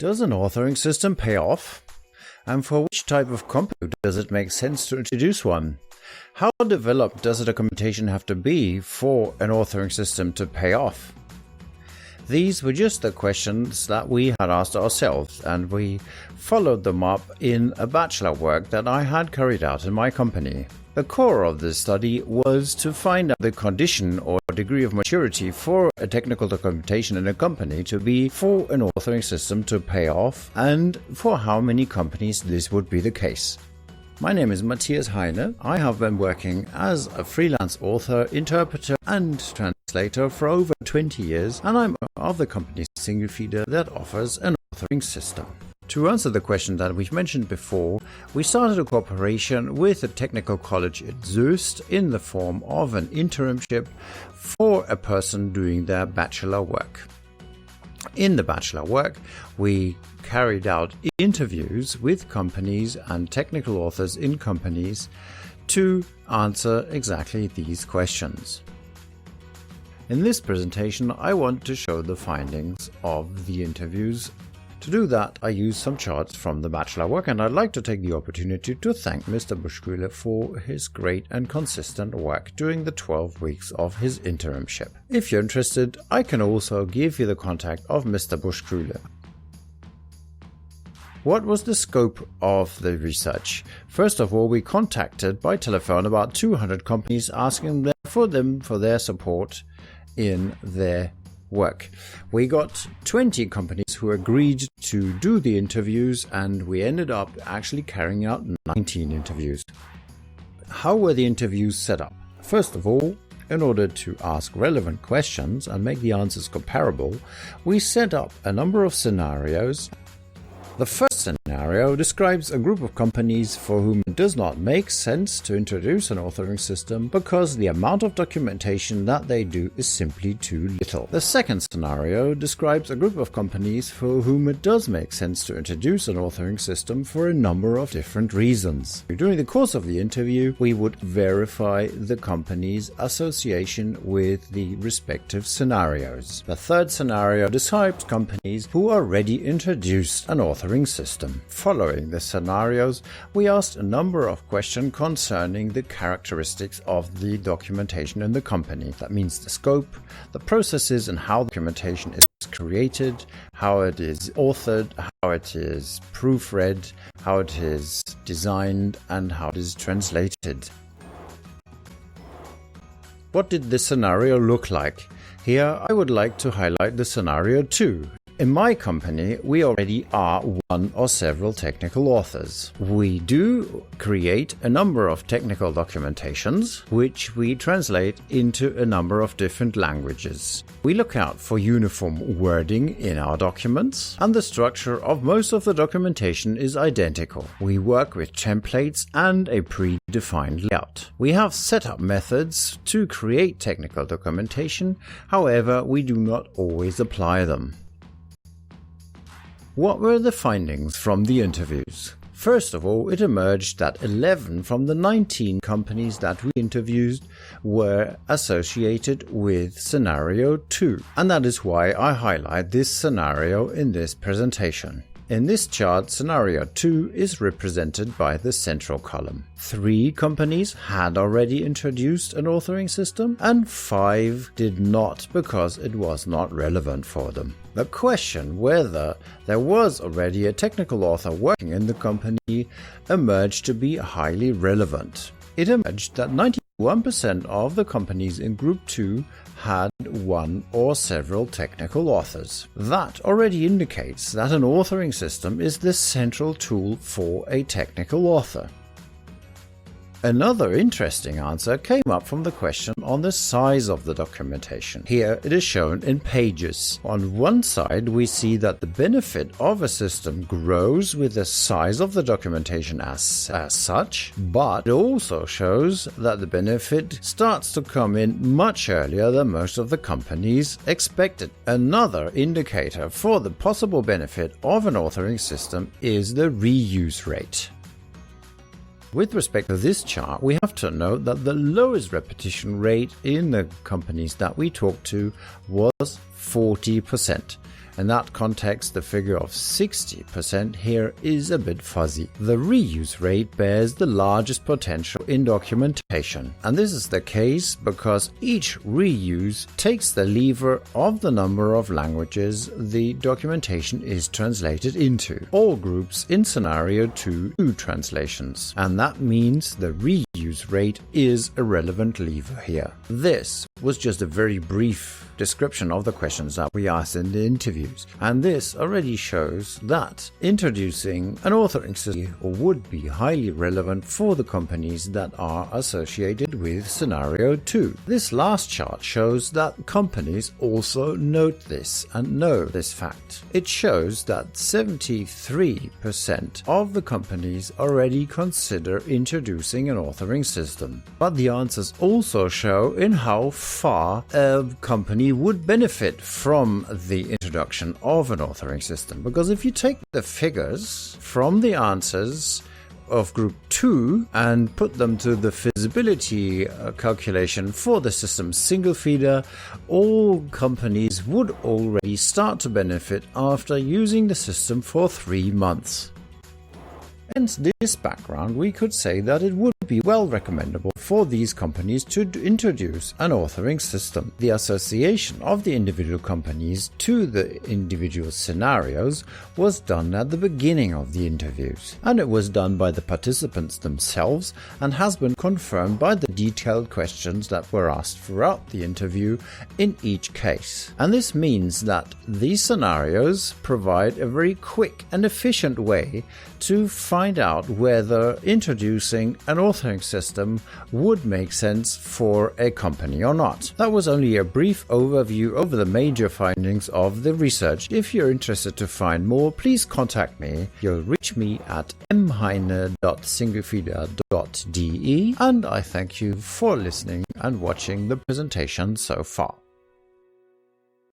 Does an authoring system pay off? And for which type of company does it make sense to introduce one? How developed does a documentation have to be for an authoring system to pay off? These were just the questions that we had asked ourselves, and we followed them up in a bachelor work that I had carried out in my company. The core of this study was to find out the condition or degree of maturity for a technical documentation in a company to be for an authoring system to pay off, and for how many companies this would be the case. My name is Matthias Heine. I have been working as a freelance author, interpreter and translator for over 20 years, and I'm of the company Singlefeeder that offers an authoring system. To answer the question that we've mentioned before, we started a cooperation with a technical college in Soest in the form of an internship for a person doing their bachelor work. In the bachelor work, we carried out interviews with companies and technical authors in companies to answer exactly these questions. In this presentation, I want to show the findings of the interviews. To do that, I use some charts from the bachelor work, and I'd like to take the opportunity to thank Mr. Buschkühle for his great and consistent work during the 12 weeks of his internship. If you're interested, I can also give you the contact of Mr. Buschkühle. What was the scope of the research? First of all, we contacted by telephone about 200 companies asking them for their support in their work. We got 20 companies who agreed to do the interviews, and we ended up actually carrying out 19 interviews. How were the interviews set up? First of all, in order to ask relevant questions and make the answers comparable, we set up a number of scenarios. The first scenario describes a group of companies for whom it does not make sense to introduce an authoring system because the amount of documentation that they do is simply too little. The second scenario describes a group of companies for whom it does make sense to introduce an authoring system for a number of different reasons. During the course of the interview, we would verify the company's association with the respective scenarios. The third scenario describes companies who already introduced an authoring system. Following the scenarios, we asked a number of questions concerning the characteristics of the documentation in the company. That means the scope, the processes and how the documentation is created, how it is authored, how it is proofread, how it is designed, and how it is translated. What did this scenario look like? Here I would like to highlight the scenario 2. In my company, we already are one or several technical authors. We do create a number of technical documentations, which we translate into a number of different languages. We look out for uniform wording in our documents, and the structure of most of the documentation is identical. We work with templates and a predefined layout. We have set up methods to create technical documentation, however, we do not always apply them. What were the findings from the interviews? First of all, it emerged that 11 from the 19 companies that we interviewed were associated with scenario 2, and that is why I highlight this scenario in this presentation. In this chart, scenario 2 is represented by the central column. 3 companies had already introduced an authoring system, and 5 did not because it was not relevant for them. The question whether there was already a technical author working in the company emerged to be highly relevant. It emerged that 91% of the companies in Group 2 had one or several technical authors. That already indicates that an authoring system is the central tool for a technical author. Another interesting answer came up from the question on the size of the documentation. Here it is shown in pages. On one side we see that the benefit of a system grows with the size of the documentation as such, but it also shows that the benefit starts to come in much earlier than most of the companies expected. Another indicator for the possible benefit of an authoring system is the reuse rate. With respect to this chart, we have to note that the lowest repetition rate in the companies that we talked to was 40%. In that context, the figure of 60% here is a bit fuzzy. The reuse rate bears the largest potential in documentation, and this is the case because each reuse takes the lever of the number of languages the documentation is translated into. All groups in scenario 2 do translations, and that means the reuse rate is a relevant lever here. This was just a very brief description of the questions that we asked in the interviews, and this already shows that introducing an authoring system would be highly relevant for the companies that are associated with scenario 2. This last chart shows that companies also note this and know this fact. It shows that 73% of the companies already consider introducing an authoring system, but the answers also show in how far a company would benefit from the introduction of an authoring system. Because if you take the figures from the answers of group 2 and put them to the feasibility calculation for the system's single feeder, all companies would already start to benefit after using the system for 3 months. Against this background, we could say that it would be well recommendable for these companies to introduce an authoring system. The association of the individual companies to the individual scenarios was done at the beginning of the interviews, and it was done by the participants themselves and has been confirmed by the detailed questions that were asked throughout the interview in each case. And this means that these scenarios provide a very quick and efficient way to find out whether introducing an authoring system would make sense for a company or not. That was only a brief overview over the major findings of the research. If you're interested to find more, please contact me. You'll reach me at mheine.singlefeeder.de, and I thank you for listening and watching the presentation so far.